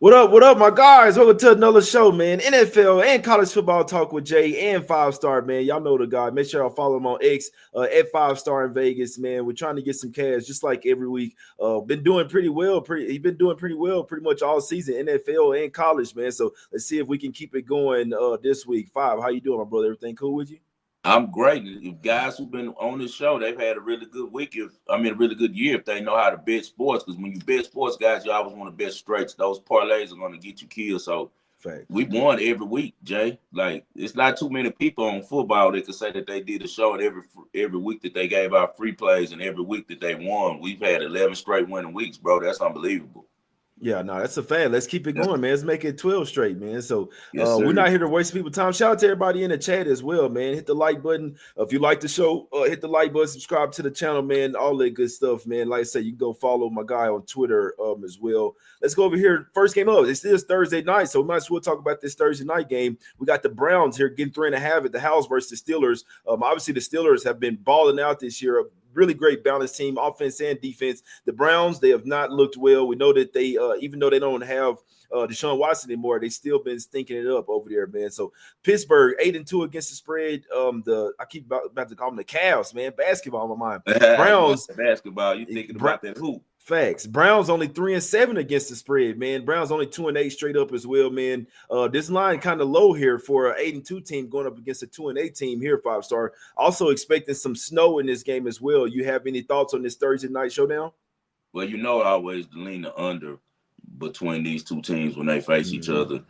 What up, my guys? Welcome to another show, man. NFL and college football talk with Jay and Five Star, man. Y'all know the guy. Make sure y'all follow him on X at 5 Star in Vegas, man. We're trying to get some cash, just like every week. Been doing pretty well. He's been doing pretty well, pretty much all season, NFL and college, man. So let's see if we can keep it going this week. Five, how you doing, my brother? Everything cool with you? I'm great. If guys who've been on this show, they've had a really good week. A really good year if they know how to bet sports. Because when you bet sports, guys, you always want to bet straights. Those parlays are going to get you killed. So Fact. we won every week, Jay. Like it's not too many people on football that can say that they did a show and every week that they gave out free plays and every week that they won. We've had 11 straight winning weeks, bro. That's unbelievable. Yeah, no, that's a fact. Let's keep it going, man. Let's make it 12 straight, man. So Yes, we're sir. not here to waste people's time. Shout out to everybody in the chat as well, man. Hit the like button. If you like the show, hit the like button, subscribe to the channel, man. All that good stuff, man. Like I said, you can go follow my guy on Twitter as well. Let's go over here. First game up. It's this Thursday night, so we might as well talk about this Thursday night game. We got the Browns here getting 3.5 at the house versus the Steelers. Obviously, the Steelers have been balling out this year. Really great balanced team, offense and defense. The Browns, they have not looked well. We know that they, even though they don't have Deshaun Watson anymore, they still been stinking it up over there, man. So Pittsburgh 8-2 against the spread. I keep about to call them the Cavs, man. Basketball on my mind. Browns basketball. You thinking about that hoop? Facts. Browns only 3-7 against the spread, man. Browns only 2-8 straight up as well, man. This line kind of low here for an 8-2 team going up against a 2-8 team here, 5 Star. Also expecting some snow in this game as well. You have any thoughts on this Thursday night showdown? Well, you know, always lean the under between these two teams when they face each other.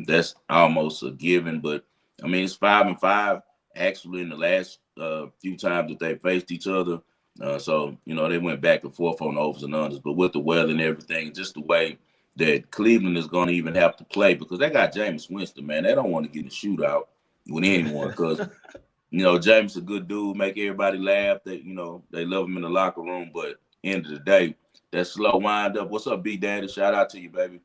That's almost a given. But I mean, it's 5-5 actually in the last few times that they faced each other. So, you know, they went back and forth on overs and unders, but with the weather and everything, just the way that Cleveland is going to even have to play because they got Jameis Winston, man. They don't want to get in a shootout with anyone because, you know, Jameis a good dude, make everybody laugh. You know, they love him in the locker room, but end of the day, that slow wind up. What's up, B Daddy? Shout out to you, baby.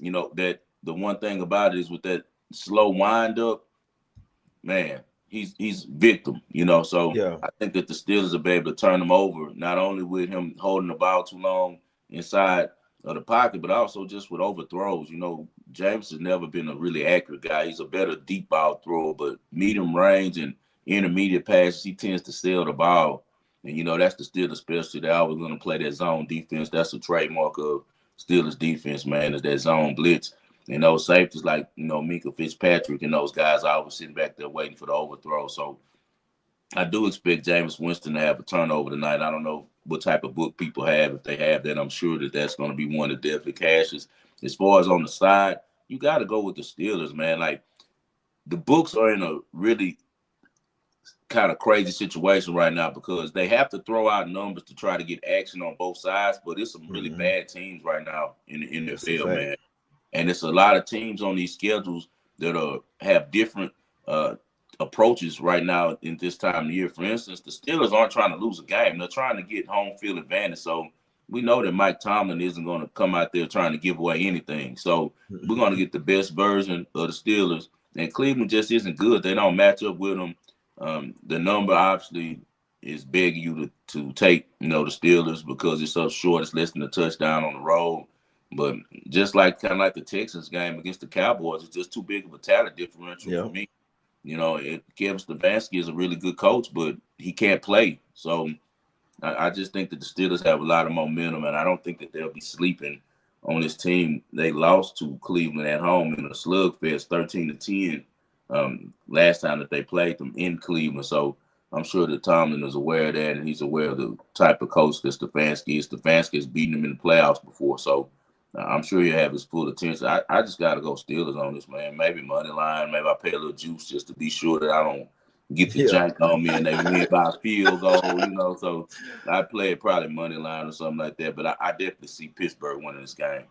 You know, that the one thing about it is with that slow wind up, man, he's victim, you know. So Yeah. I think that the Steelers will be able to turn him over, not only with him holding the ball too long inside of the pocket, but also just with overthrows. You know, James has never been a really accurate guy. He's a better deep ball thrower, but medium range and intermediate passes, he tends to steal the ball. And, you know, that's the Steelers specialty. They're always going to play that zone defense. That's a trademark of Steelers defense, man, is that zone blitz. And those safeties like, you know, Mika Fitzpatrick and those guys are always sitting back there waiting for the overthrow. So I do expect Jameis Winston to have a turnover tonight. I don't know what type of book people have. If they have that, I'm sure that that's going to be one that definitely cashes. As far as on the side, you got to go with the Steelers, man. Like, the books are in a really kind of crazy situation right now because they have to throw out numbers to try to get action on both sides, but it's some really bad teams right now in the NFL, man. And it's a lot of teams on these schedules that have different approaches right now in this time of the year. For instance, the Steelers aren't trying to lose a game. They're trying to get home field advantage. So we know that Mike Tomlin isn't going to come out there trying to give away anything. So we're going to get the best version of the Steelers. And Cleveland just isn't good. They don't match up with them. The number obviously is begging you to take, you know, the Steelers because it's up short. It's less than a touchdown on the road. But just like kind of like the Texans game against the Cowboys, it's just too big of a talent differential for me. You know, Kevin Stefanski is a really good coach, but he can't play. So I just think that the Steelers have a lot of momentum, and I don't think that they'll be sleeping on this team. They lost to Cleveland at home in a slugfest, 13-10, last time that they played them in Cleveland. So I'm sure that Tomlin is aware of that, and he's aware of the type of coach that Stefanski is. Stefanski has beaten him in the playoffs before, so I'm sure he'll have his full attention. I just got to go Steelers on this, man. Maybe money line. Maybe I pay a little juice just to be sure that I don't get the jank on me and they win by a field goal, you know. So I play it probably money line or something like that. But I definitely see Pittsburgh winning this game.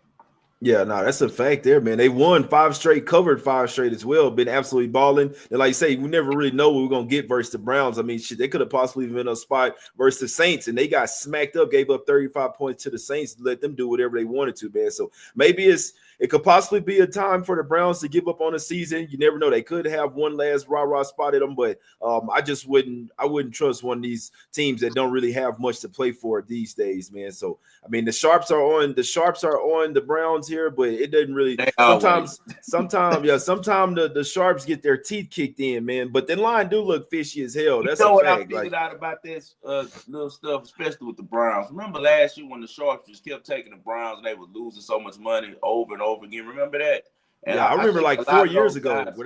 Yeah, no, that's a fact there, man. They won 5 straight, covered 5 straight as well. Been absolutely balling. And like you say, we never really know what we're going to get versus the Browns. I mean, shit, they could have possibly been a spot versus the Saints, and they got smacked up, gave up 35 points to the Saints, let them do whatever they wanted to, man. So maybe it could possibly be a time for the Browns to give up on the season. You never know. They could have one last rah-rah spot at them, but I wouldn't trust one of these teams that don't really have much to play for these days, man. So, I mean, the Sharps are on the Browns here, but it doesn't really. They always. Sometimes, yeah, sometimes the sharps get their teeth kicked in, man. But the line do look fishy as hell. You That's a know what I fact. figured Like, out about this little stuff, especially with the Browns? Remember last year when the Sharks just kept taking the Browns and they were losing so much money over and over again? Remember that? And yeah, I I remember think like a lot 4 years of those ago guys.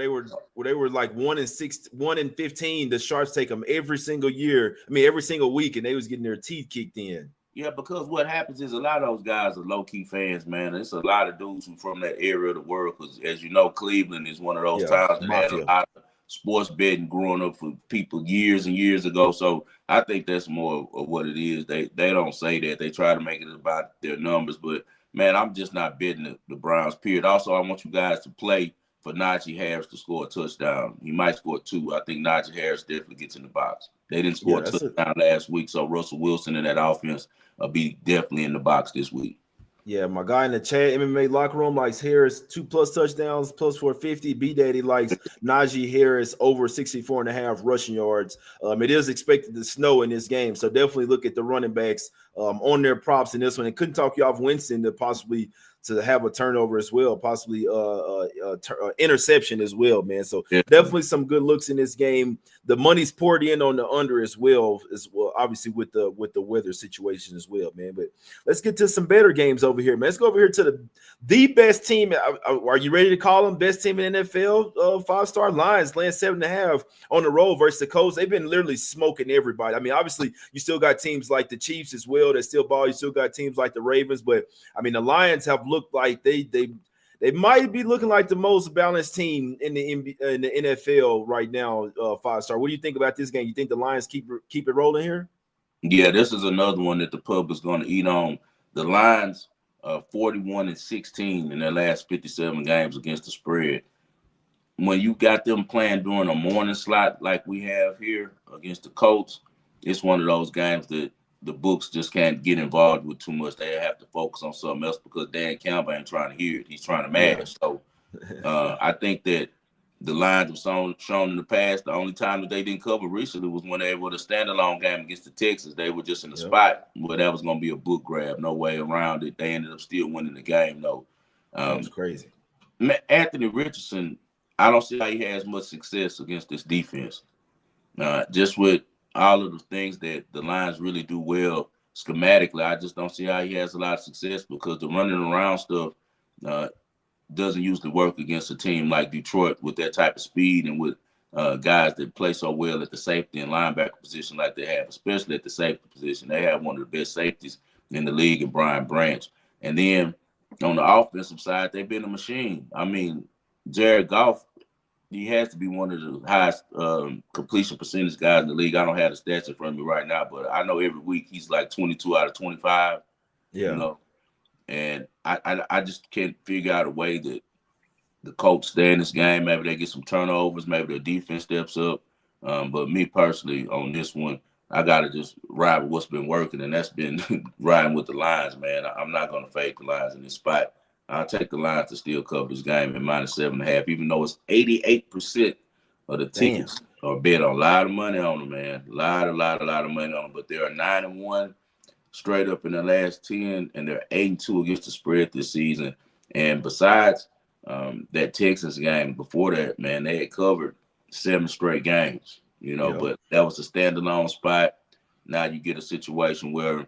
where they were like 1-6, 1-15. The sharps take them every single year. I mean, every single week, and they was getting their teeth kicked in. Yeah, because what happens is a lot of those guys are low-key fans, man. It's a lot of dudes who from that area of the world because, as you know, Cleveland is one of those Yeah, towns that had a mafia. lot of sports betting growing up for people years and years ago. So I think that's more of what it is. They don't say that. They try to make it about their numbers. But, man, I'm just not betting the Browns, period. Also, I want you guys to play for Najee Harris to score a touchdown. He might score 2. I think Najee Harris definitely gets in the box. They didn't score Yeah, a that's a touchdown last week, so Russell Wilson in that offense be definitely in the box this week. Yeah, my guy in the chat, MMA locker room likes Harris 2+ touchdowns plus 450. B Daddy likes Najee Harris over 64.5 rushing yards. It is expected to snow in this game, so definitely look at the running backs on their props in this one. And couldn't talk you off Winston to possibly to have a turnover as well, possibly interception as well, man. So definitely some good looks in this game. The money's poured in on the under as well, obviously with the weather situation as well, man. But let's get to some better games over here, man. Let's go over here to the best team. Are you ready to call them best team in the NFL? 5-star Lions laying 7.5 on the road versus the Colts. They've been literally smoking everybody. I mean, obviously you still got teams like the Chiefs as well that still ball. You still got teams like the Ravens, but I mean the Lions have looked like they might be looking like the most balanced team in the NFL right now. 5-star. What do you think about this game? You think the Lions keep it rolling here? Yeah, this is another one that the public's going to eat on. The Lions 41-16 in their last 57 games against the spread. When you got them playing during a morning slot like we have here against the Colts, it's one of those games that the books just can't get involved with too much. They have to focus on something else because Dan Campbell ain't trying to hear it. He's trying to mash. So I think that the Lions have shown in the past the only time that they didn't cover recently was when they were the standalone game against the Texans. They were just in the spot where that was going to be a book grab. No way around it. They ended up still winning the game, though. That was crazy. Anthony Richardson, I don't see how he has much success against this defense. Just with all of the things that the Lions really do well schematically, I just don't see how he has a lot of success because the running around stuff doesn't usually work against a team like Detroit with that type of speed and with guys that play so well at the safety and linebacker position like they have, especially at the safety position. They have one of the best safeties in the league in Brian Branch. And then on the offensive side, they've been a machine. I mean, Jared Goff, he has to be one of the highest completion percentage guys in the league. I don't have the stats in front of me right now, but I know every week he's like 22 out of 25. Yeah. You know, and I just can't figure out a way that the Colts stay in this game. Maybe they get some turnovers. Maybe their defense steps up. But me personally, on this one, I got to just ride with what's been working, and that's been riding with the Lions, man. I'm not going to fake the Lions in this spot. I'll take the Lions to still cover this game at -7.5, even though it's 88% of the tickets are bet on. A lot of money on them, man. A lot of money on them. But they are 9-1 straight up in the last 10, and they're 8-2 against the spread this season. And besides that Texans game before that, man, they had covered 7 straight games, but that was a standalone spot. Now you get a situation where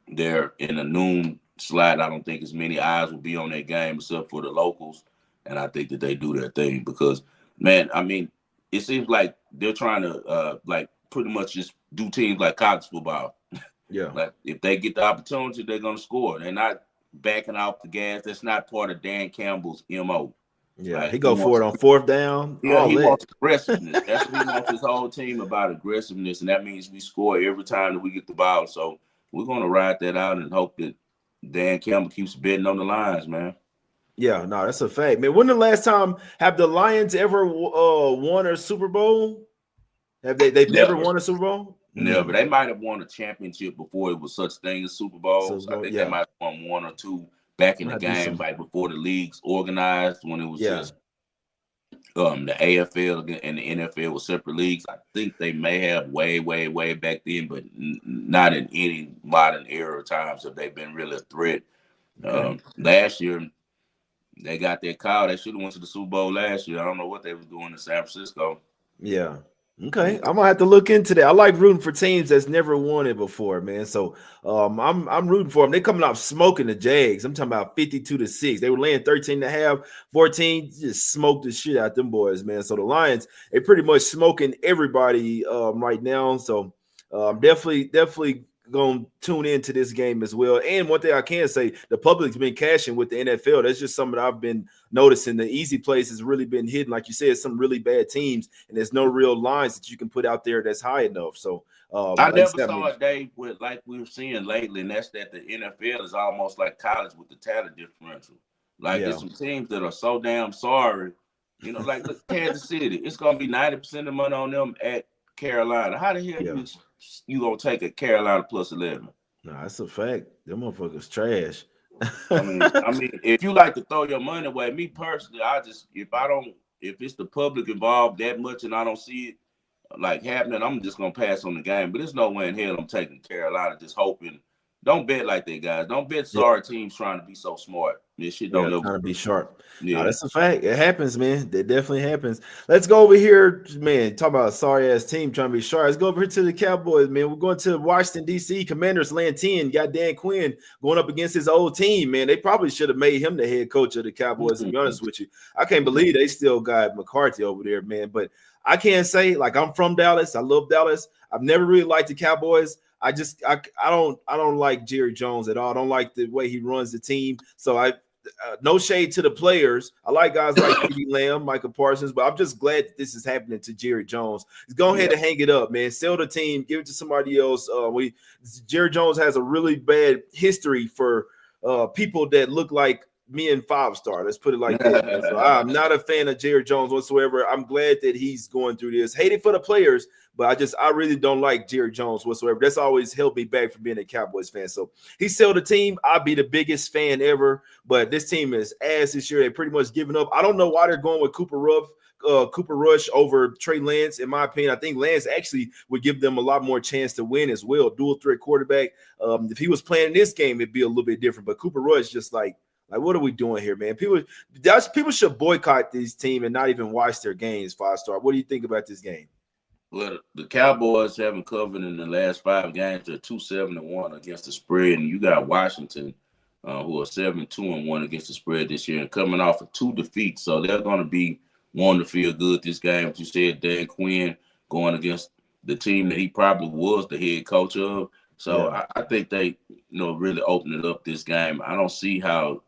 they're in a noon slot. I don't think as many eyes will be on that game except for the locals. And I think that they do their thing because, man, I mean, it seems like they're trying to pretty much just do teams like college football. Yeah. Like if they get the opportunity, they're going to score. They're not backing off the gas. That's not part of Dan Campbell's MO. Yeah, right? He go for it on 4th down. Yeah, he wants aggressiveness. That's what he wants his whole team about, aggressiveness. And that means we score every time that we get the ball. So we're going to ride that out and hope that Dan Campbell keeps betting on the Lions, man. Yeah, no, that's a fact, man. When the last time have the Lions ever won a Super Bowl? They've never won a Super Bowl? Never. They might have won a championship before it was such thing as Super Bowls. I think they might have won 1 or 2 back in the game, like before the leagues organized, when it was just the AFL and the NFL were separate leagues. I think they may have way back then, but not in any modern era times have they been really a threat. Okay. Last year, they got that call. They should have went to the Super Bowl last year. I don't know what they was doing in San Francisco. Yeah. Yeah. Okay. I'm gonna have to look into that. I like rooting for teams that's never won it before, man. So I'm rooting for them. They coming off smoking the Jags. I'm talking about 52-6. They were laying 13 and a half, 14, just smoked the shit out them boys, man. So the Lions, they pretty much smoking everybody right now. So definitely gonna tune into this game as well. And one thing I can say, the public's been cashing with the NFL. That's just something I've been noticing. The easy place has really been hidden. Like you said, some really bad teams, and there's no real lines that you can put out there that's high enough. So, I like you never said, I saw mean, a day with like we were seeing lately, and that's that the NFL is almost like college with the talent differential. Like yeah, it's some teams that are so damn sorry. Like look, Kansas City, it's gonna be 90% of the money on them at Carolina. How the hell yeah. you gonna take a Carolina plus 11? No, that's a fact. Them motherfuckers trash. I mean, if you like to throw your money away, me personally, if it's the public involved that much and I don't see it like happening, I'm just gonna pass on the game. But there's no way in hell I'm taking Carolina, just hoping. Don't bet like that, guys. Don't bet Yeah. sorry teams trying to be so smart. This shit Yeah, don't ever trying to be work. sharp. No, Yeah. that's a fact. It happens, man. It definitely happens. Let's go over here, man. Talk about a sorry ass team trying to be sharp. Let's go over here to the Cowboys, man. We're going to Washington, D.C. Commanders laying 10. Got Dan Quinn going up against his old team, man. They probably should have made him the head coach of the Cowboys, to be honest with you. I can't believe they still got McCarthy over there, man. But I can't say, like, I'm from Dallas. I love Dallas. I've never really liked the Cowboys. I don't like Jerry Jones at all. I don't like the way he runs the team. So no shade to the players. I like guys like CeeDee Lamb, Michael Parsons, but I'm just glad that this is happening to Jerry Jones. Go ahead Yeah. and hang it up, man. Sell the team, give it to somebody else. Jerry Jones has a really bad history for people that look like me and Five Star. Let's put it like that, man. So I'm not a fan of Jerry Jones whatsoever. I'm glad that he's going through this. Hate it for the players, but I really don't like Jerry Jones whatsoever. That's always held me back from being a Cowboys fan. So he sell the team. I'll be the biggest fan ever. But this team is ass this year. They pretty much given up. I don't know why they're going with Cooper Rush over Trey Lance. In my opinion, I think Lance actually would give them a lot more chance to win as well. Dual threat quarterback. If he was playing this game, it'd be a little bit different. But Cooper Rush just like what are we doing here, man? People should boycott this team and not even watch their games. 5 star. What do you think about this game? Well, the Cowboys haven't covered in the last 5 games. They're 2-7-1 against the spread, and you got Washington, who are 7-2-1 against the spread this year, and coming off of 2 defeats. So they're going to be wanting to feel good this game. As you said, Dan Quinn going against the team that he probably was the head coach of. So Yeah, I think they, really open it up this game. I don't see how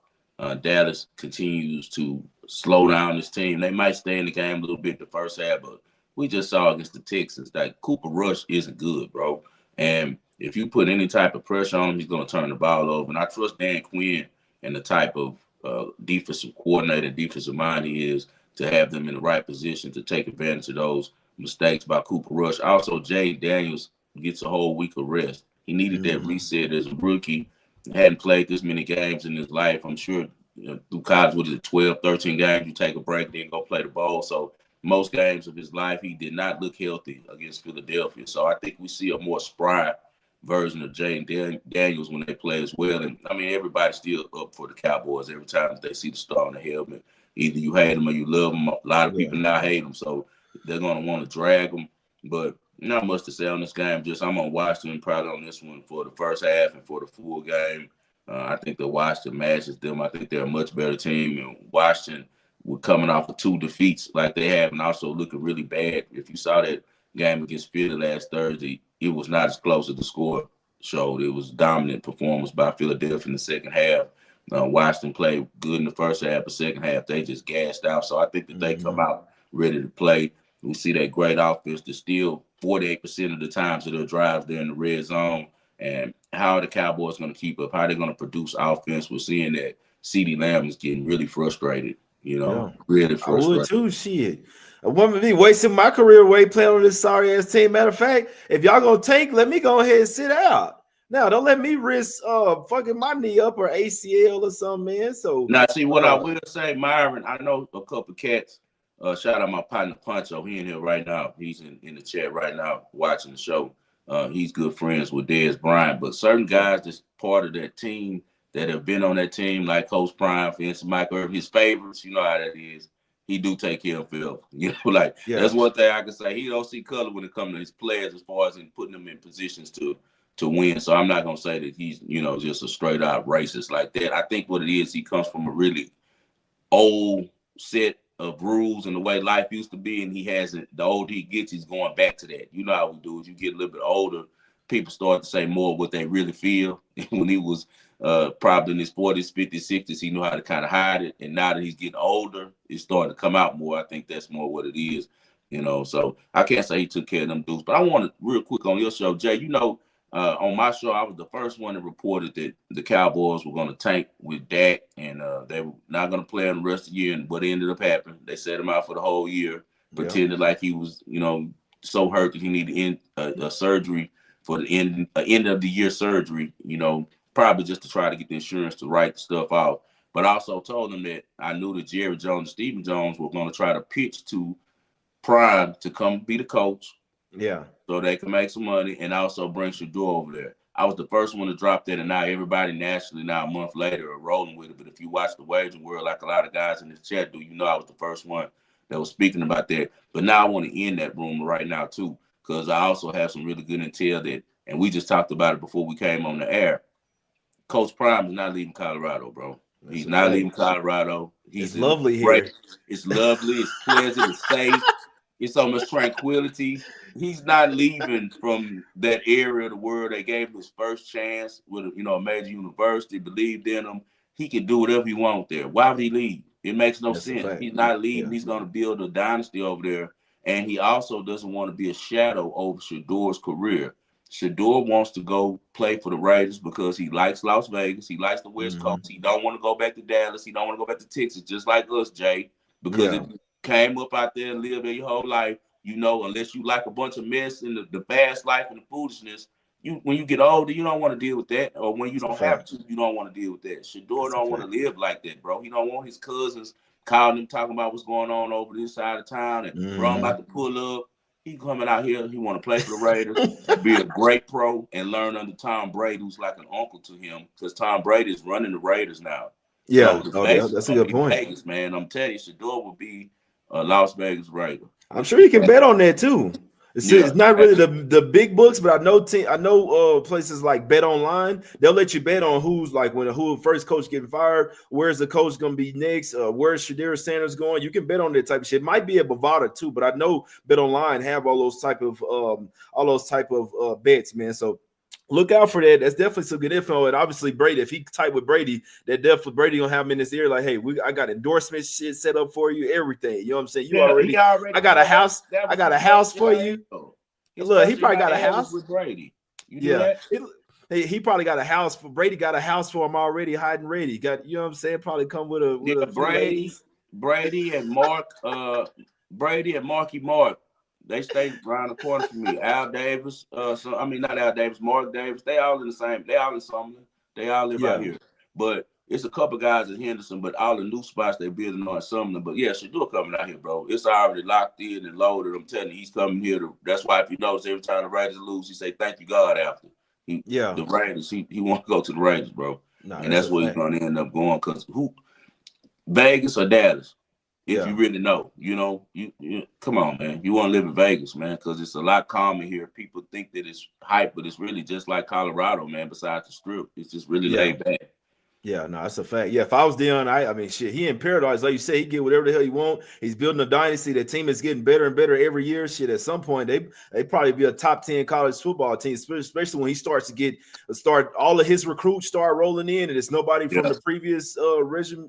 Dallas continues to slow down this team. They might stay in the game a little bit the first half, but we just saw against the Texans that Cooper Rush isn't good, bro. And if you put any type of pressure on him, he's going to turn the ball over. And I trust Dan Quinn and the type of defensive coordinator, defensive mind he is to have them in the right position to take advantage of those mistakes by Cooper Rush. Also, Jay Daniels gets a whole week of rest. He needed that reset as a rookie. Hadn't played this many games in his life. I'm sure through college, what is it, 12, 13 games, you take a break, then go play the ball. So most games of his life, he did not look healthy against Philadelphia. So I think we see a more spry version of Jay Daniels when they play as well. And I mean, everybody's still up for the Cowboys every time they see the star on the helmet. Either you hate them or you love them. A lot of yeah, people now hate them, so they're going to want to drag them. But not much to say on this game. Just I'm on Washington probably on this one for the first half and for the full game. I think the Washington matches them. I think they're a much better team. And Washington, we're coming off of 2 defeats like they have, and also looking really bad. If you saw that game against Philly last Thursday, it was not as close as the score showed. It was dominant performance by Philadelphia in the second half. Washington played good in the first half. The second half, they just gassed out. So I think that they come out ready to play. We see that great offense to steal 48% of the times of their drives there in the red zone. And how are the Cowboys going to keep up? How are they going to produce offense? We're seeing that CeeDee Lamb is getting really frustrated, yeah. really I would frustrated. too. Shit. I wouldn't be wasting my career away playing on this sorry ass team. Matter of fact, if y'all gonna tank, let me go ahead and sit out. Now, don't let me risk fucking my knee up or ACL or something, man. So Now, see what I will say, Myron. I know a couple cats. Shout out my partner Poncho. He in here right now. He's in the chat right now watching the show. He's good friends with Dez Bryant. But certain guys that's part of that team that have been on that team, like Coach Prime, for instance, Mike Irvin, his favorites, you know how that is. He do take care of Phil. You know, like Yeah. that's one thing I can say. He don't see color when it comes to his players as far as in putting them in positions to win. So I'm not gonna say that he's, you know, just a straight out racist like that. I think what it is, he comes from a really old set of rules and the way life used to be, and he hasn't. The older he gets, he's going back to that. You know how we do as you get a little bit older, people start to say more what they really feel. When he was probably in his 40s, 50s, 60s, he knew how to kind of hide it, and now that he's getting older, it's starting to come out more. I think that's more what it is, you know. So I can't say he took care of them dudes, but I wanted real quick on your show, Jay. You know, on my show, I was the first one that reported that the Cowboys were going to tank with Dak, and they were not going to play him the rest of the year. And what ended up happening, they set him out for the whole year, pretended like he was, you know, so hurt that he needed a surgery for the end of the year surgery, you know, probably just to try to get the insurance to write the stuff out. But I also told them that I knew that Jerry Jones and Stephen Jones were going to try to pitch to Prime to come be the coach. Yeah. So they can make some money and also bring Shador over there. I was the first one to drop that, and now everybody nationally now a month later are rolling with it. But if you watch the wagering world, like a lot of guys in this chat do, you know I was the first one that was speaking about that. But now I want to end that rumor right now too, because I also have some really good intel that, and we just talked about it before we came on the air. Coach Prime is not leaving Colorado, bro. He's not leaving Colorado. It's He's in lovely great. here. It's lovely. It's pleasant. It's safe. It's so much tranquility. He's not leaving from that area of the world. They gave him his first chance with, you know, a major university, believed in him. He can do whatever he wants there. Why would he leave? It makes no That's a sense. fact. He's not leaving. Yeah. He's going to build a dynasty over there. And he also doesn't want to be a shadow over Shador's career. Shador wants to go play for the Raiders because he likes Las Vegas. He likes the West Coast. He don't want to go back to Dallas. He don't want to go back to Texas, just like us, Jay, because Yeah. if you came up out there and lived there your whole life, you know, unless you like a bunch of mess and the fast life and the foolishness, when you get older, you don't want to deal with that. Or when you That's a don't have fact. to, you don't want to deal with that. Shador That's a don't want fact. to live like that, bro. He don't want his cousins calling him, talking about what's going on over this side of town, and bro, I'm about to pull up. He coming out here. He want to play for the Raiders, be a great pro, and learn under Tom Brady, who's like an uncle to him, because Tom Brady is running the Raiders now. Yeah. So the Oh, base is that's a going to good be point. Vegas, man. I'm telling you, Shador will be a Las Vegas Raider. I'm sure you can bet on that too. Yeah. It's not really the big books, but I know places like Bet Online. They'll let you bet on who's like who first coach getting fired, where's the coach going to be next, where's Shadir Sanders going. You can bet on that type of shit. It might be a Bovada too, but I know Bet Online have all those type of bets, man. So look out for that. That's definitely some good info. And obviously Brady, if he tight with Brady, that definitely Brady gonna have him in his ear. Like, hey, I got endorsement shit set up for you, everything. You know what I'm saying? He already I got a did that. house. That I was got his a house first for you. NIL. His Look, he first probably got a NIL was house with Brady. You do Yeah. that? He probably got a house for Brady. Got a house for him already, hiding ready. Got, you know what I'm saying? Probably come with a few ladies. Brady and Marky Mark. They stay around the corner from me. Al Davis, not Al Davis, Mark Davis. They all in the same. They all in Summerlin. They all live out Yeah. here. But it's a couple guys in Henderson, but all the new spots they building on Summerlin. But yeah, Shador coming out here, bro. It's already locked in and loaded. I'm telling you, he's coming here. That's why if you notice, every time the Raiders lose, he say thank you God after. The Raiders, he want to go to the Raiders, bro. Nah, And that's that's a where he's fact. going to end up going. Because Vegas or Dallas? If Yeah. you really know, you come on, man. You want to live in Vegas, man, because it's a lot calmer here. People think that it's hype, but it's really just like Colorado, man. Besides the strip, it's just really Yeah. laid back. Yeah, no, that's a fact. Yeah, if I was Dion, I mean, shit, he in paradise, like you say, he get whatever the hell he want. He's building a dynasty. The team is getting better and better every year. Shit, at some point, they probably be a top 10 college football team, especially when he starts to start all of his recruits start rolling in, and it's nobody from the previous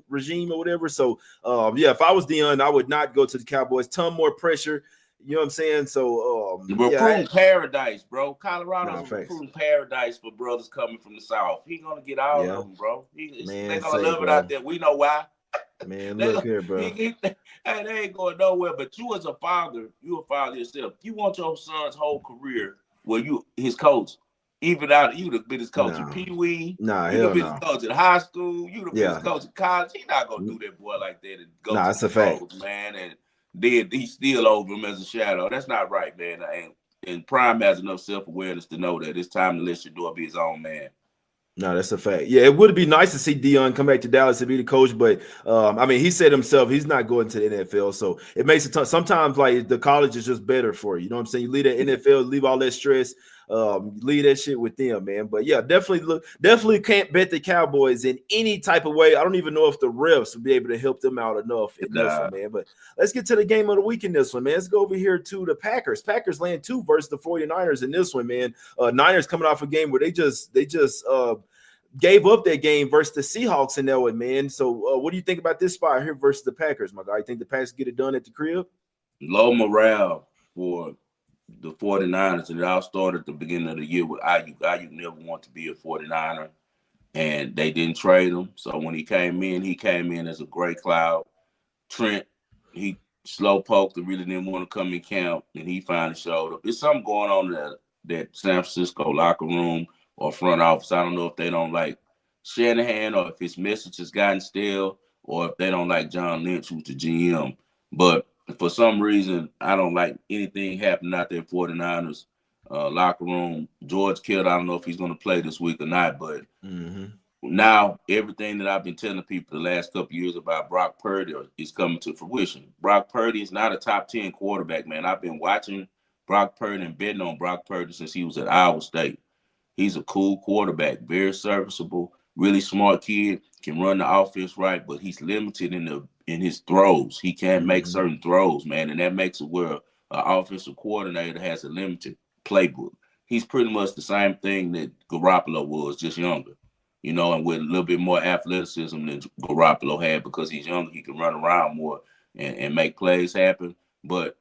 regime or whatever. So, yeah, if I was Dion, I would not go to the Cowboys. Ton more pressure. You know what I'm saying? So, recruiting paradise, bro. Colorado's a facts. recruiting paradise for brothers coming from the South. He gonna get all of them, bro. They're gonna love it out there. We know why. Man, look here, bro. They ain't going nowhere. But you as a father, you a father yourself. You want your son's whole career where his coach, even out, you'd have been his coach in Pee Wee. Nah, you'd have been his coach in high school. You'd have been his coach in college. He's not gonna do that boy like that and go to the pros, man. And then he's still over him as a shadow. That's not right, man. And Prime has enough self-awareness to know that it's time to let Shador be his own man. No, that's a fact. Yeah, it would be nice to see Dion come back to Dallas and be the coach, but I mean, he said himself he's not going to the NFL, so it makes it tough. Sometimes like the college is just better for you. You know what I'm saying? You leave the NFL, leave all that stress, leave that shit with them, man. But yeah, definitely can't bet the Cowboys in any type of way. I don't even know if the refs will be able to help them out enough in this one, man. But let's get to the game of the week in this one, man. Let's go over here to the Packers. Packers land 2 versus the 49ers in this one, man. Niners coming off a game where they just gave up that game versus the Seahawks in that one, man. So what do you think about this spot here versus the Packers, my guy? You think the Packers get it done at the crib? Low morale for the 49ers, and it all started at the beginning of the year with Ayuk. Ayuk never wanted to be a 49er, and they didn't trade him. So when he came in as a gray cloud. Trent, he slow poked and really didn't want to come in camp, and he finally showed up. There's something going on in that San Francisco locker room or front office. I don't know if they don't like Shanahan or if his message has gotten stale or if they don't like John Lynch, who's the GM. But for some reason, I don't like anything happening out there 49ers locker room. George Kittle, I don't know if he's going to play this week or not, but now everything that I've been telling people the last couple of years about Brock Purdy is coming to fruition. Brock Purdy is not a top 10 quarterback, man. I've been watching Brock Purdy and betting on Brock Purdy since he was at Iowa State. He's a cool quarterback, very serviceable, really smart kid, can run the offense right, but he's limited in his throws. He can't make certain throws, man, and that makes it where an offensive coordinator has a limited playbook. He's pretty much the same thing that Garoppolo was, just younger, and with a little bit more athleticism than Garoppolo had because he's younger. He can run around more and make plays happen, but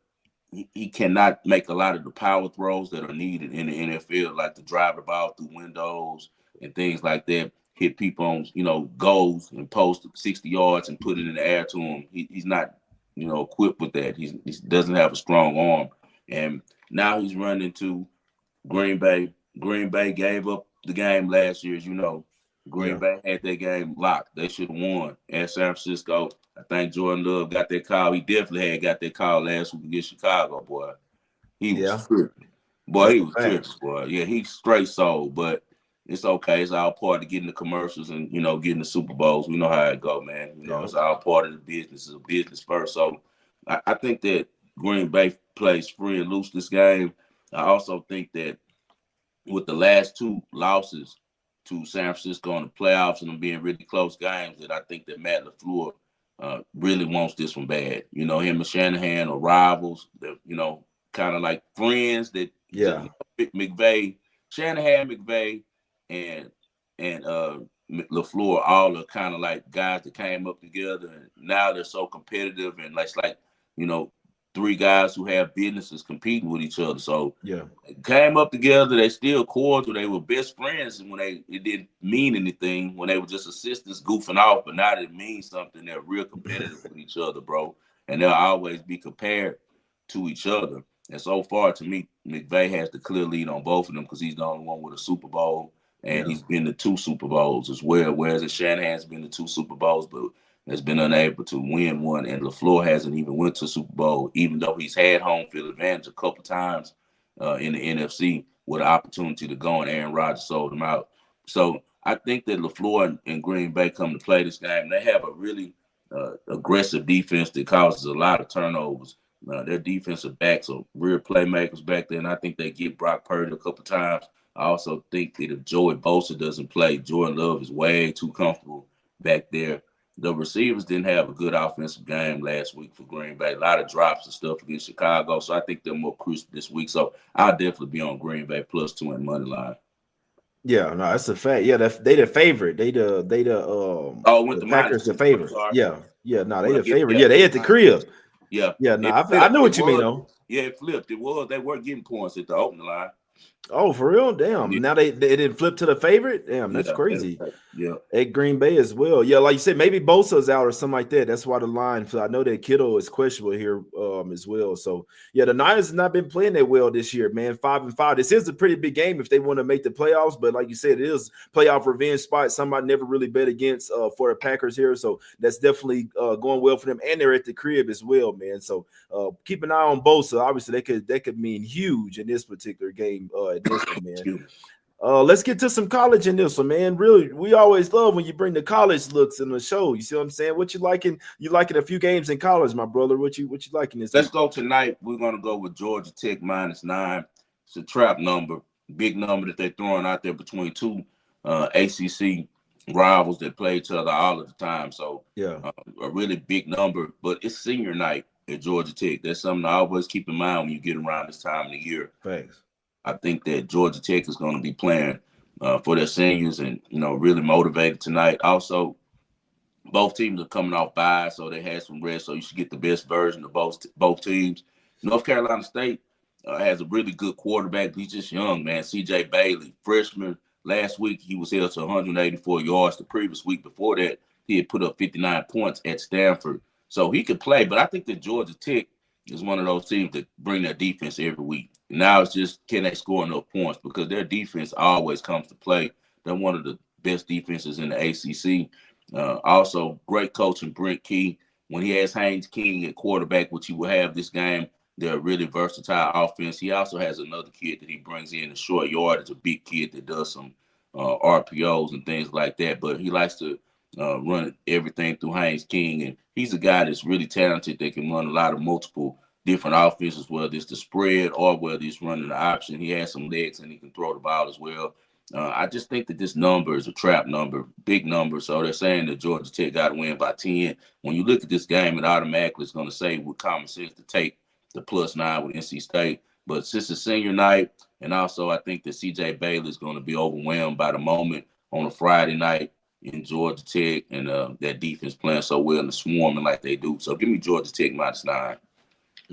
he cannot make a lot of the power throws that are needed in the NFL, like to drive the ball through windows and things like that, hit people on, goals and post 60 yards and put it in the air to him. He's not, equipped with that. He doesn't have a strong arm. And now he's running into Green Bay. Green Bay gave up the game last year, as you know. Green Bay had that game locked. They should have won at San Francisco. I think Jordan Love got that call. He definitely had got that call last week against Chicago, boy. He was tripping. Boy, he was tripping, boy. Yeah, he's straight sold, but it's okay. It's all part of getting the commercials and, getting the Super Bowls. We know how it go, man. It's all part of the business. It's a business first. So I think that Green Bay plays free and loose this game. I also think that with the last 2 losses to San Francisco in the playoffs and them being really close games, that I think that Matt LaFleur really wants this one bad. Him and Shanahan are rivals. They're, kind of like friends that McVay, Shanahan, McVay, and LaFleur all are kind of like guys that came up together, and now they're so competitive, and it's like 3 guys who have businesses competing with each other. So they came up together. They still cordial. They were best friends when it didn't mean anything, when they were just assistants goofing off. But now that it means something, they're real competitive with each other, bro. And they'll always be compared to each other. And so far, to me, McVay has the clear lead on both of them because he's the only one with a Super Bowl, and he's been to 2 Super Bowls as well. Whereas Shanahan's been to 2 Super Bowls, but has been unable to win one, and LaFleur hasn't even went to Super Bowl, even though he's had home field advantage a couple times in the NFC with an opportunity to go, and Aaron Rodgers sold him out. So I think that LaFleur and Green Bay come to play this game. They have a really aggressive defense that causes a lot of turnovers. Their defensive backs are real playmakers back there, and I think they get Brock Purdy a couple times. I also think that if Joey Bosa doesn't play, Jordan Love is way too comfortable back there. The receivers didn't have a good offensive game last week for Green Bay. A lot of drops and stuff against Chicago. So I think they're more crisp this week. So I'll definitely be on Green Bay +2 in money line. Yeah, no, that's a fact. Yeah, they the favorite. They the the Packers the favorite. Yeah, no, they the favorite. Yeah, they at the crib. Yeah, no, I know what you mean though. Yeah, it flipped. They were getting points at the opening line. Oh, for real? Damn. Yeah. Now they didn't flip to the favorite? Damn, that's crazy. Yeah. At Green Bay as well. Yeah, like you said, maybe Bosa's out or something like that. That's why the line. I know that Kittle is questionable here as well. So yeah, the Niners have not been playing that well this year, man. 5-5. This is a pretty big game if they want to make the playoffs, but like you said, it is playoff revenge spot. Somebody never really bet against for the Packers here. So that's definitely going well for them. And they're at the crib as well, man. So keep an eye on Bosa. Obviously, that could mean huge in this particular game. This one, man. Let's get to some college in this one, man. Really, we always love when you bring the college looks in the show. You see what I'm saying? What you liking? You liking a few games in college, my brother? What you liking this Let's week? go tonight. We're gonna go with Georgia Tech -9. It's a trap number, big number that they're throwing out there between two ACC rivals that play each other all of the time. So Yeah, a really big number, but it's senior night at Georgia Tech. That's something I always keep in mind when you get around this time of the year. thanks. I think that Georgia Tech is going to be playing for their seniors and really motivated tonight. Also, both teams are coming off bye, so they had some rest. So you should get the best version of both teams. North Carolina State has a really good quarterback. He's just young, man. C.J. Bailey, freshman. Last week he was held to 184 yards. The previous week before that, he had put up 59 points at Stanford. So he could play, but I think that Georgia Tech is one of those teams that bring their defense every week. Now it's just, can they score enough points? Because their defense always comes to play. They're one of the best defenses in the ACC. Also, great coaching, Brent Key. When he has Haynes King at quarterback, which he will have this game, they're a really versatile offense. He also has another kid that he brings in short yardage, a big kid that does some RPOs and things like that. But he likes to run everything through Haynes King. And he's a guy that's really talented. That can run a lot of multiple different offenses, whether it's the spread or whether he's running the option. He has some legs and he can throw the ball as well. I just think that this number is a trap number, big number. So they're saying that Georgia Tech got to win by 10. When you look at this game, it automatically is going to say with common sense to take the +9 with NC State. But since it's senior night, and also I think that C.J. Bailey is going to be overwhelmed by the moment on a Friday night in Georgia Tech and that defense playing so well and the swarming like they do. So give me Georgia Tech -9.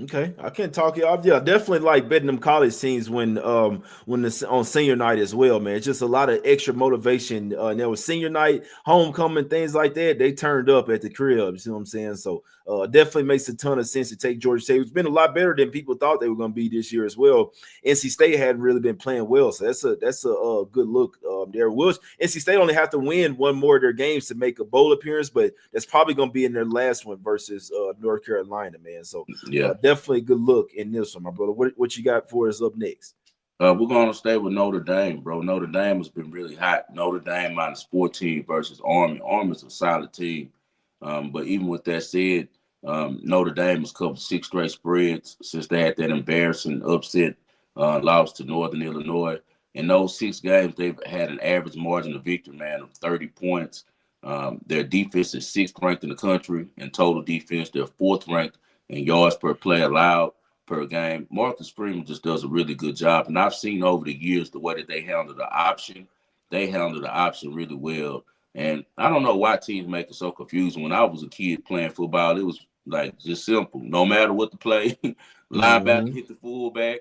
Okay, I can't talk you off. Yeah, definitely like betting them college teams when the on senior night as well, man. It's just a lot of extra motivation. And there was senior night, homecoming, things like that. They turned up at the crib. You see what I'm saying? So definitely makes a ton of sense to take Georgia State. It's been a lot better than people thought they were going to be this year as well. NC State hadn't really been playing well, so that's a good look there. Will NC State only have to win one more of their games to make a bowl appearance, but that's probably going to be in their last one versus North Carolina, man. So Yeah. definitely a good look in this one, my brother. What you got for us up next? We're going to stay with Notre Dame, bro. Notre Dame has been really hot. Notre Dame -14 versus Army. Army's a solid team. But even with that said, Notre Dame has covered 6 straight spreads since they had that embarrassing upset loss to Northern Illinois. In those 6 games, they've had an average margin of victory, man, of 30 points. Their defense is 6th ranked in the country in total defense. They're 4th ranked in yards per play allowed per game. Marcus Freeman just does a really good job. And I've seen over the years the way that they handle the option. They handle the option really well. And I don't know why teams make it so confusing. When I was a kid playing football, it was like just simple. No matter what the play, linebacker Mm-hmm. hit the fullback,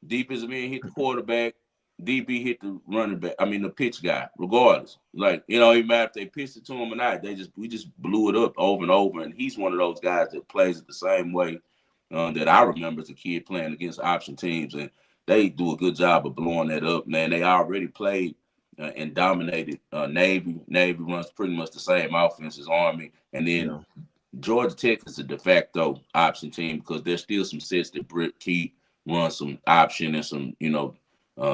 defensive end hit the quarterback, DB hit the running back. I mean the pitch guy, regardless. Like, even matter if they pitched it to him or not. We just blew it up over and over. And he's one of those guys that plays it the same way that I remember as a kid playing against option teams, and they do a good job of blowing that up, man. They already played and dominated Navy. Navy runs pretty much the same offense as Army, and then Yeah. Georgia Tech is a de facto option team because there's still some sets that Britt Key runs some option and some,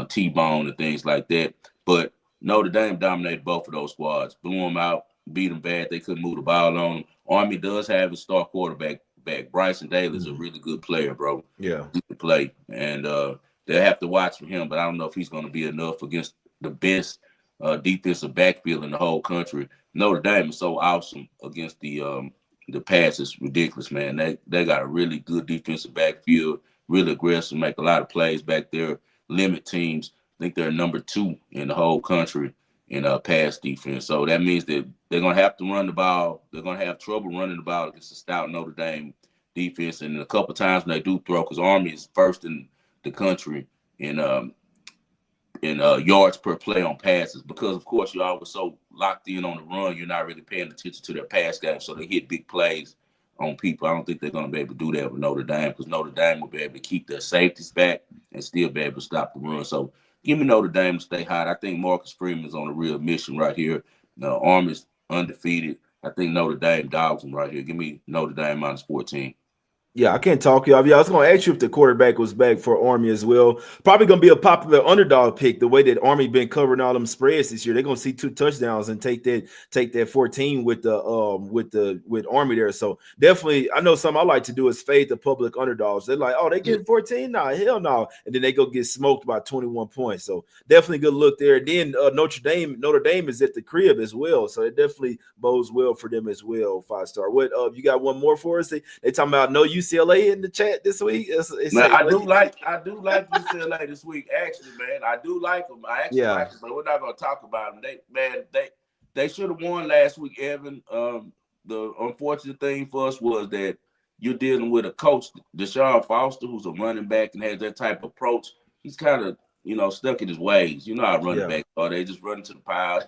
T-bone and things like that. But Notre Dame dominated both of those squads, blew them out, beat them bad. They couldn't move the ball on them. Army does have a star quarterback back. Bryson Daly is a Mhm. really good player, bro. Yeah. He can play, and they'll have to watch for him. But I don't know if he's going to be enough against the best defensive backfield in the whole country. Notre Dame is so awesome against the pass. It's ridiculous, man. They got a really good defensive backfield, really aggressive, make a lot of plays back there, limit teams. I think they're number 2 in the whole country in pass defense. So that means that they're going to have to run the ball. They're going to have trouble running the ball against a stout Notre Dame defense. And a couple of times when they do throw, because Army is first in the country in yards per play on passes, because of course you're always so locked in on the run, you're not really paying attention to their pass game, so they hit big plays on people. I don't think they're going to be able to do that with Notre Dame, because Notre Dame will be able to keep their safeties back and still be able to stop the run. So give me Notre Dame to stay hot. I think Marcus Freeman is on a real mission right here. The Army's undefeated. I think Notre Dame dogs them right here. Give me Notre Dame -14. Yeah, I can't talk you off. Yeah, I was going to ask you if the quarterback was back for Army as well. Probably going to be a popular underdog pick. The way that Army been covering all them spreads this year, they're going to see 2 touchdowns and take that 14 with Army there. So definitely, I know something I like to do is fade the public underdogs. They're like, oh, they Yeah. getting 14? Nah, hell no. And then they go get smoked by 21 points. So definitely good look there. Then Notre Dame is at the crib as well. So it definitely bodes well for them as well. 5-star. What you got one more for us? They talking about no UCLA in the chat this week. They Man, say, I do like UCLA this week. Actually, man, I do like them. I actually yeah, like them, but we're not gonna talk about them. They should have won last week, Evan. The unfortunate thing for us was that you're dealing with a coach, Deshaun Foster, who's a running back and has that type of approach. He's kind of stuck in his ways. You know how running yeah, backs are. They just run to the pile.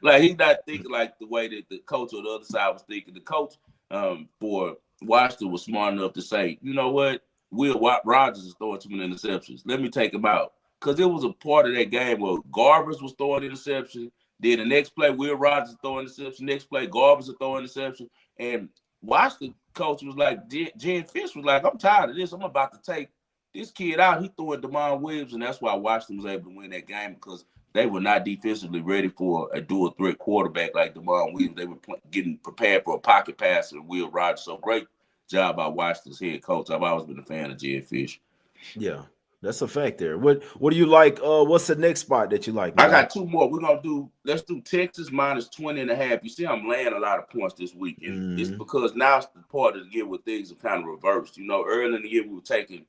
Like he's not thinking like the way that the coach on the other side was thinking. The coach for Washington was smart enough to say, you know what? Will Rogers is throwing too many interceptions. Let me take him out. Because it was a part of that game where Garbers was throwing interceptions. Then the next play, Will Rogers throwing interception. Next play, Garbers are throwing interception. And Washington coach was like, Jen Fish was like, I'm tired of this. I'm about to take this kid out. He threw at DeMond Williams, and that's why Washington was able to win that game because they were not defensively ready for a dual threat quarterback like DeMond Williams. They were getting prepared for a pocket passer, Will Rogers. So great job by Washington's head coach. I've always been a fan of Jed Fish. yeah. That's a fact there. What do you like? What's the next spot that you like, my I guy? got two more. Let's do Texas minus 20.5. You see, I'm laying a lot of points this week. And it's Mm-hmm. because now it's the part of the year where things are kind of reversed. Early in the year we were taking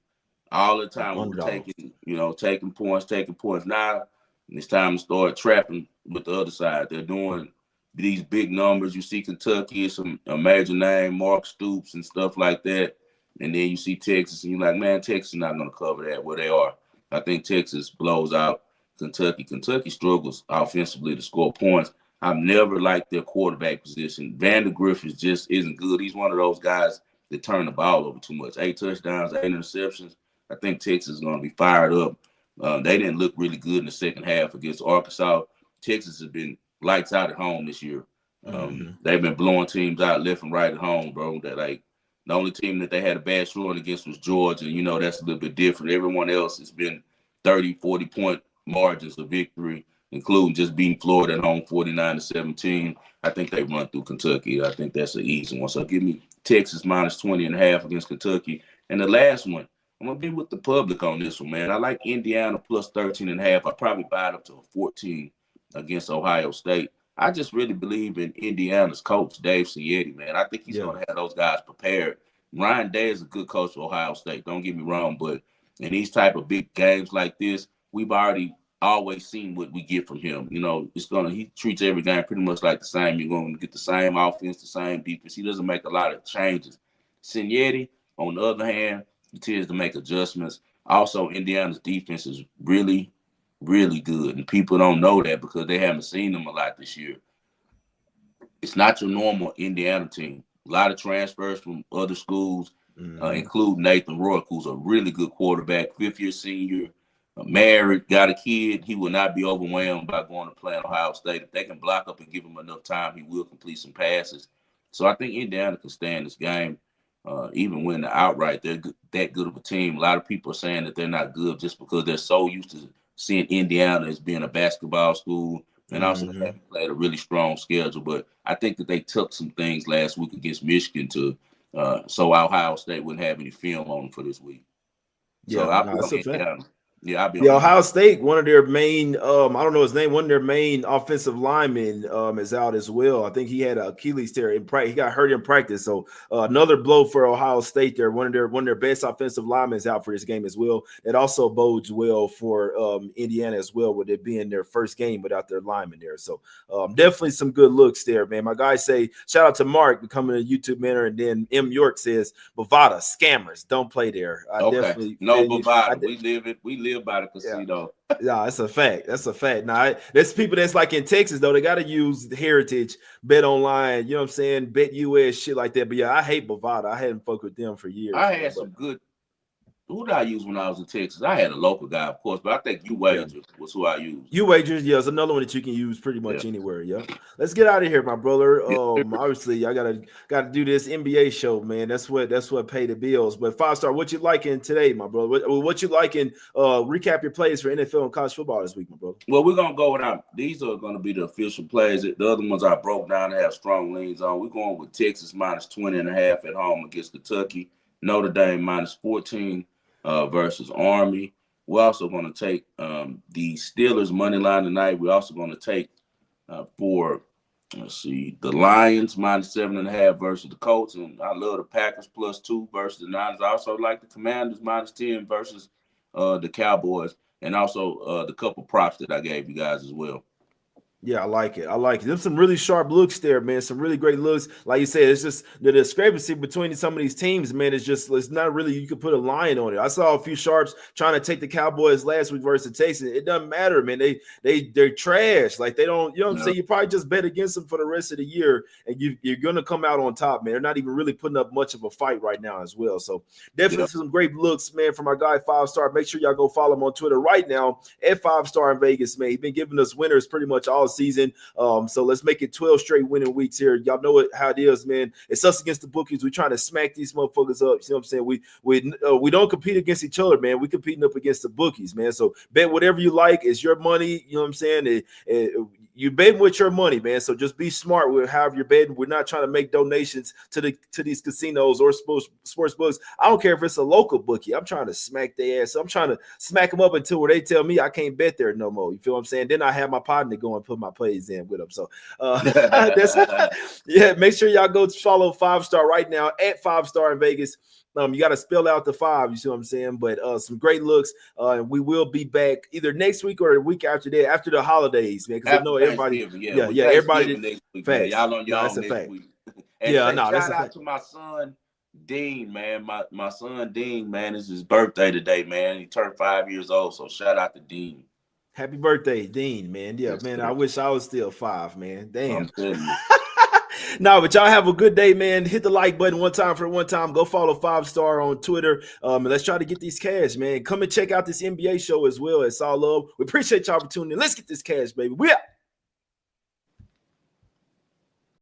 all the time we were Underdogs. taking points. Now it's time to start trapping with the other side. They're doing these big numbers. You see Kentucky, a major name, Mark Stoops and stuff like that. And then you see Texas, and you're like, man, Texas is not going to cover that where they are. I think Texas blows out Kentucky. Kentucky struggles offensively to score points. I've never liked their quarterback position. Vandergriff just isn't good. He's one of those guys that turn the ball over too much. 8 touchdowns, 8 interceptions. I think Texas is going to be fired up. They didn't look really good in the second half against Arkansas. Texas has been lights out at home this year. Mm-hmm. They've been blowing teams out left and right at home, bro. That like the only team that they had a bad showing against was Georgia. That's a little bit different. Everyone else has been 30, 40-point margins of victory, including just beating Florida at home 49-17. I think they run through Kentucky. I think that's an easy one. So give me Texas minus 20.5 against Kentucky. And the last one, I'm going to be with the public on this one, man. I like Indiana plus 13.5. I probably buy it up to a 14 against Ohio State. I just really believe in Indiana's coach, Dave Cietti, man. I think he's Yeah. going to have those guys prepared. Ryan Day is a good coach for Ohio State. Don't get me wrong, but in these type of big games like this, we've already always seen what we get from him. He treats every game pretty much like the same. You're going to get the same offense, the same defense. He doesn't make a lot of changes. Cietti, on the other hand, he tends to make adjustments. Also, Indiana's defense is really, really good, and people don't know that because they haven't seen them a lot this year. It's not your normal Indiana team. A lot of transfers from other schools, Mm-hmm. including Nathan Rourke, who's a really good quarterback, fifth-year senior, married, got a kid. He will not be overwhelmed by going to play in Ohio State. If they can block up and give him enough time, he will complete some passes. So I think Indiana can stand this game, even win the outright. They're that good of a team. A lot of people are saying that they're not good just because they're so used to seeing Indiana as being a basketball school. And also, they Mm-hmm. haven't played a really strong schedule. But I think that they took some things last week against Michigan so Ohio State wouldn't have any film on them for this week. So Yeah, I'll no, be that's on a fact. Indiana. Yeah, I'll be Yeah, on Indiana. Ohio State, one of their main, I don't know his name, one of their main offensive linemen is out as well. I think he had an Achilles tear in practice. He got hurt in practice. So another blow for Ohio State there. One of their best offensive linemen is out for this game as well. It also bodes well for Indiana as well, with it being their first game without their lineman there. So definitely some good looks there, man. My guys say, shout out to Mark becoming a YouTube mentor. And then M. York says, Bovada, scammers, don't play there. I Okay. definitely No feel you. Bovada. We live it. We live by the Yeah. casino. Yeah, that's a fact. That's a fact. Now, there's people that's like in Texas though. They got to use the Heritage, Bet Online. You know what I'm saying? Bet US, shit like that. But yeah, I hate Bovada. I hadn't fucked with them for years, I man. had But some good Who did I use when I was in Texas? I had a local guy, of course, but I think you Yeah. wager was who I used. You wagers, yeah, it's another one that you can use pretty Yeah. much anywhere. Yeah. Let's get out of here, my brother. Yeah. Obviously, I gotta do this NBA show, man. That's what pay the bills. But 5 star, what you liking today, my brother? What you liking? Recap your plays for NFL and college football this week, my brother. Well, we're gonna go with these are gonna be the official plays. The other ones I broke down and have strong leans on. We're going with Texas minus 20.5 at home against Kentucky. Notre Dame minus 14 versus Army. We're also going to take the Steelers money line tonight. We're also going to take for the Lions minus 7.5 versus the Colts, and I love the Packers +2 versus the Niners. I also like the Commanders minus 10 versus the Cowboys, and also the couple props that I gave you guys as well. Yeah, I like it. I like it. There's some really sharp looks there, man. Some really great looks. Like you said, it's just the discrepancy between some of these teams, man. It's not really, you could put a line on it. I saw a few sharps trying to take the Cowboys last week versus Texas. It doesn't matter, man. They're trash. Like they don't, you know what I'm saying? You probably just bet against them for the rest of the year, and you're gonna come out on top, man. They're not even really putting up much of a fight right now as well. So definitely some great looks, man, from our guy 5 star. Make sure y'all go follow him on Twitter right now at 5 star in Vegas, man. He's been giving us winners pretty much all season. So let's make it 12 straight winning weeks here. Y'all know how it is, man. It's us against the bookies. We trying to smack these motherfuckers up. You know what I'm saying? We don't compete against each other, man. We competing up against the bookies, man. So bet whatever you like. It's your money. You know what I'm saying? You betting with your money, man. So just be smart with however you're betting. We're not trying to make donations to these casinos or sports books. I don't care if it's a local bookie. I'm trying to smack their ass. So I'm trying to smack them up until where they tell me I can't bet there no more. You feel what I'm saying? Then I have my partner go and put my plays in with them. So make sure y'all go follow 5 star right now at 5 star in Vegas. You got to spell out the 5, you see what I'm saying? But some great looks. And we will be back either next week or the week after that, after the holidays, man. Because I know everybody, everybody next week, fast. Y'all on your own next week. And shout out to my son Dean, man. My son Dean, man, it's his birthday today, man. He turned 5 years old, so shout out to Dean. Happy birthday, Dean, man. Yeah, yes, man. Sir. I wish I was still 5, man. Damn. I'm telling you. No, but y'all have a good day, man. Hit the like button one time for one time. Go follow 5 star on Twitter. And let's try to get these cash, man. Come and check out this NBA show as well. It's all love. We appreciate y'all for tuning in. Let's get this cash, baby. We out.